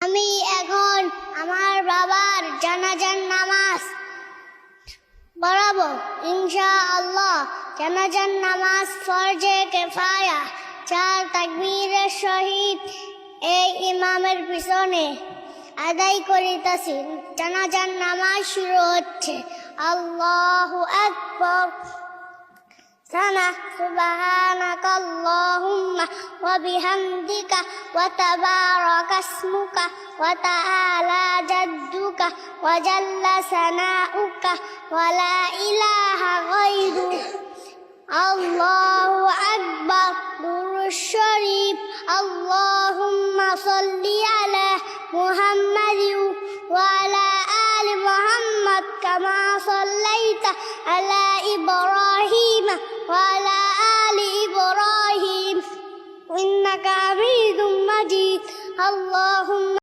আমি এখন আমার বাবার জানাজার নামাজ পড়াবো ইনশাআল্লাহ। জানাজার নামাজ ফরজে কিফায়া, 4 তাকবীরের সহিত এই ইমামের পিছনে আদায় করিতেছি। জানাজার নামাজ শুরু হচ্ছে। আল্লাহু আকবার। সুবহানাকাল্লাহুম্মা ওয়া বিহামদিকা ওয়া তাবারাকা ইসমুকা ওয়া তাআলা জাদ্দুকা ওয়া জাল্লা সানাউকা ওয়া লা ইলাহা গায়রুক। আল্লাহু আকবার। দুরূদ শরীফ। আল্লাহুম্মা সাল্লি আলা মুহাম্মাদিন ওয়া আলা আলি মুহাম্মাদ কামা সাল্লাইতা আলা ইব্রাহিম ওয়া আলা আলি ইব্রাহিম ইন্নাকা হামিদুম মাজিদ। আল্লাহুম্মা